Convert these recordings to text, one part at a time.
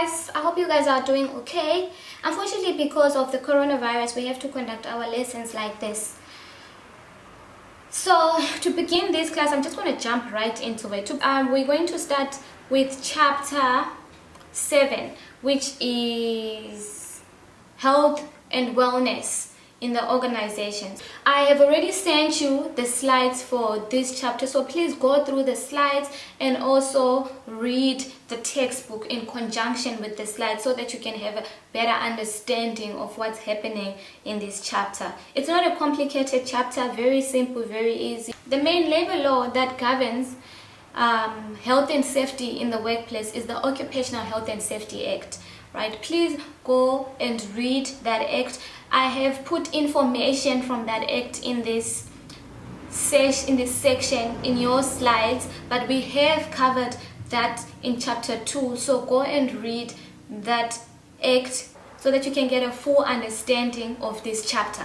guys, I hope you guys are doing okay. Unfortunately, because of the coronavirus, we have to conduct our lessons like this. So to begin this class, I'm just going to jump right into it. We're going to start with chapter 7, which is health and wellness in the organizations. I have already sent you the slides for this chapter, so please go through the slides and also read the textbook in conjunction with the slides so that you can have a better understanding of what's happening in this chapter. It's not a complicated chapter, very simple, very easy. The main labor law that governs health and safety in the workplace is the Occupational Health and Safety Act. Right, please go and read that act. I have put information from that act in this section in your slides, but we have covered that in chapter 2, so go and read that act so that you can get a full understanding of this chapter.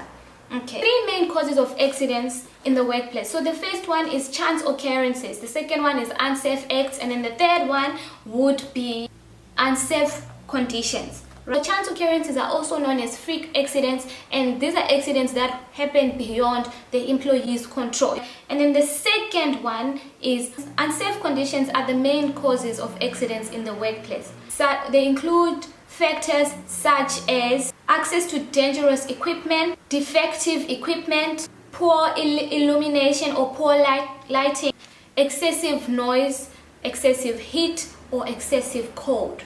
Okay, 3 main causes of accidents in the workplace. So the first one is chance occurrences, the second one is unsafe acts, and then the third one would be unsafe conditions. The chance occurrences are also known as freak accidents, and these are accidents that happen beyond the employee's control. And then the second one is unsafe conditions are the main causes of accidents in the workplace. So they include factors such as access to dangerous equipment, defective equipment, poor illumination or poor lighting, excessive noise, excessive heat, or excessive cold.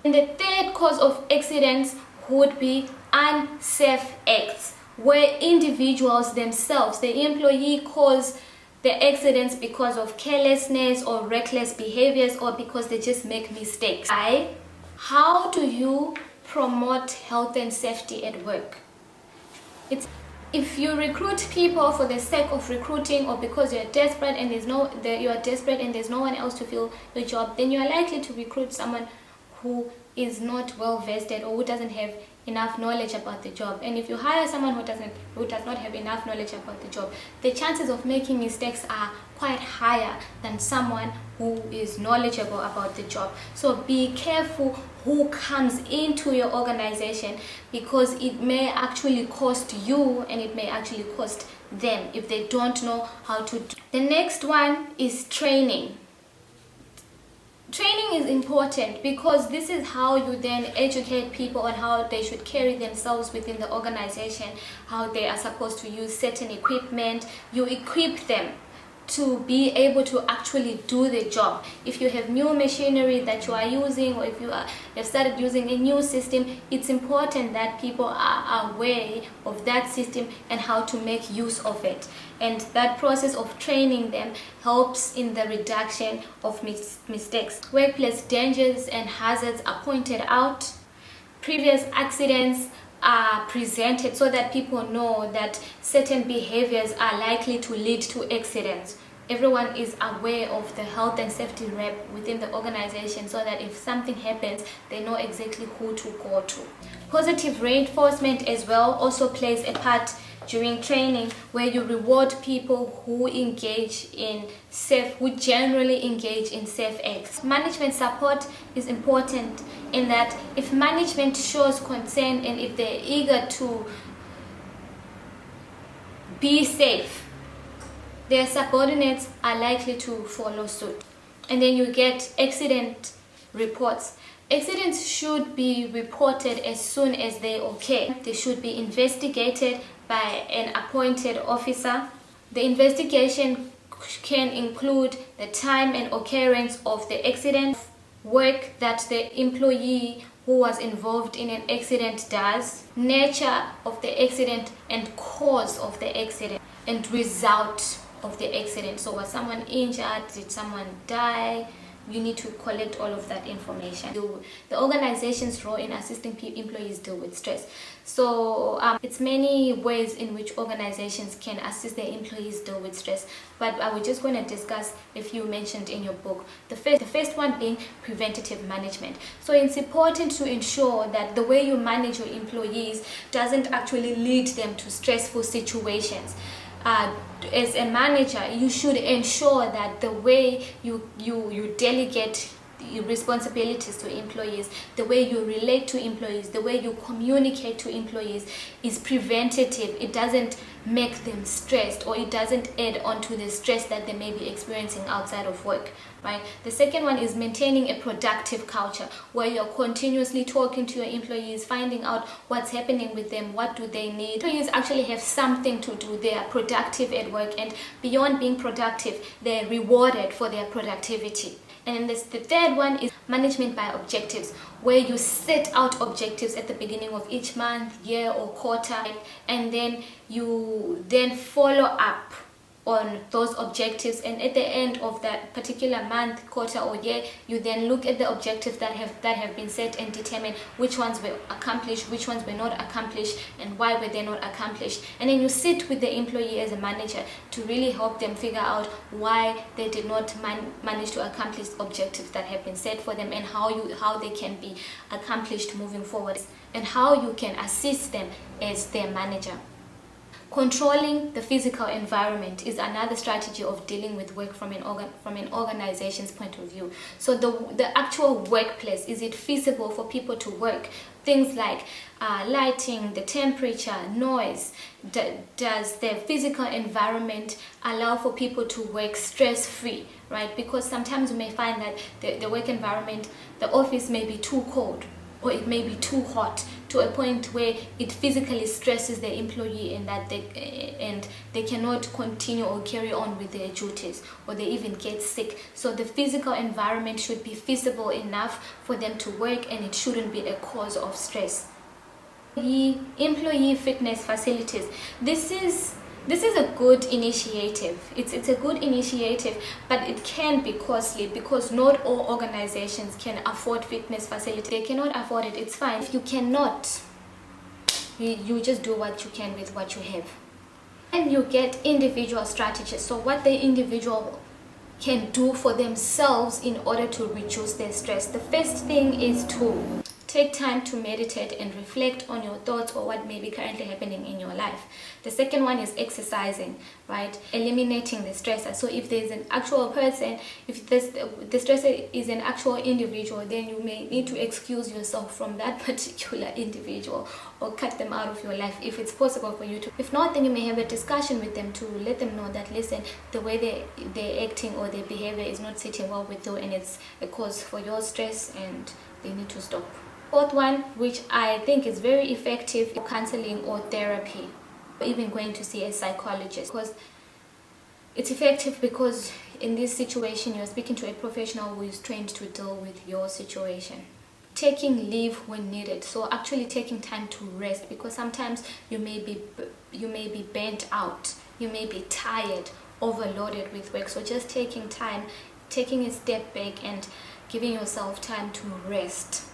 And the third cause of accidents would be unsafe acts, where individuals themselves, the employee, cause the accidents because of carelessness or reckless behaviors, or because they just make mistakes. How do you promote health and safety at work? If you recruit people for the sake of recruiting, or because you're desperate and there's no one else to fill your job, then you are likely to recruit someone who is not well vested or who doesn't have enough knowledge about the job. And if you hire someone who does not have enough knowledge about the job, the chances of making mistakes are quite higher than someone who is knowledgeable about the job. So be careful who comes into your organization, because it may actually cost you and it may actually cost them if they don't know how to do. The next one is training. Training is important because this is how you then educate people on how they should carry themselves within the organization, how they are supposed to use certain equipment. You equip them to be able to actually do the job. If you have new machinery that you are using, or if you have started using a new system, it's important that people are aware of that system and how to make use of it. And that process of training them helps in the reduction of mistakes. Workplace dangers and hazards are pointed out. Previous accidents are presented so that people know that certain behaviors are likely to lead to accidents. Everyone is aware of the health and safety rep within the organization, so that if something happens, they know exactly who to go to. Positive reinforcement as well also plays a part during training, where you reward people who generally engage in safe acts. Management support is important in that if management shows concern and if they're eager to be safe, their subordinates are likely to follow suit. And then you get accident reports. Accidents should be reported as soon as they occur. They should be investigated by an appointed officer. The investigation can include the time and occurrence of the accident, work that the employee who was involved in an accident does, nature of the accident and cause of the accident, and result of the accident. So was someone injured? Did someone die? You need to collect all of that information. The organization's role in assisting employees deal with stress. So it's many ways in which organizations can assist their employees deal with stress, but I was just going to discuss a few mentioned in your book. The first one being preventative management. So it's important to ensure that the way you manage your employees doesn't actually lead them to stressful situations. As a manager, you should ensure that the way you delegate the responsibilities to employees, the way you relate to employees, the way you communicate to employees is preventative. It doesn't make them stressed, or it doesn't add on to the stress that they may be experiencing outside of work, right? The second one is maintaining a productive culture, where you're continuously talking to your employees, finding out what's happening with them, what do they need. Employees actually have something to do. They are productive at work, and beyond being productive, they're rewarded for their productivity. And then the third one is management by objectives, where you set out objectives at the beginning of each month, year, or quarter, and then you then follow up on those objectives, and at the end of that particular month, quarter, or year, you then look at the objectives that have been set and determine which ones were accomplished, which ones were not accomplished, and why were they not accomplished. And then you sit with the employee as a manager to really help them figure out why they did not manage to accomplish objectives that have been set for them, and how they can be accomplished moving forward, and how you can assist them as their manager. Controlling the physical environment is another strategy of dealing with work from an organization's point of view. So the actual workplace, is it feasible for people to work? Things like lighting, the temperature, noise. Does the physical environment allow for people to work stress-free, right? Because sometimes you may find that the work environment, the office may be too cold, or it may be too hot, to a point where it physically stresses the employee, and that they cannot continue or carry on with their duties, or they even get sick. So the physical environment should be feasible enough for them to work, and it shouldn't be a cause of stress. The employee fitness facilities. This is a good initiative. It's a good initiative, but it can be costly, because not all organizations can afford fitness facilities. They cannot afford it, it's fine. If you cannot, you just do what you can with what you have. And you get individual strategies. So what the individual can do for themselves in order to reduce their stress. The first thing is to take time to meditate and reflect on your thoughts, or what may be currently happening in your life. The second one is exercising, right? Eliminating the stressor. So if there's an actual person, if the stressor is an actual individual, then you may need to excuse yourself from that particular individual, or cut them out of your life if it's possible for you to. If not, then you may have a discussion with them to let them know that, listen, the way they're acting or their behavior is not sitting well with you, and it's a cause for your stress, and they need to stop. Fourth one, which I think is very effective, counseling or therapy, or even going to see a psychologist. Because it's effective, because in this situation you're speaking to a professional who is trained to deal with your situation. Taking leave when needed, so actually taking time to rest, because sometimes you may be burnt out, you may be tired, overloaded with work. So just taking time, taking a step back, and giving yourself time to rest.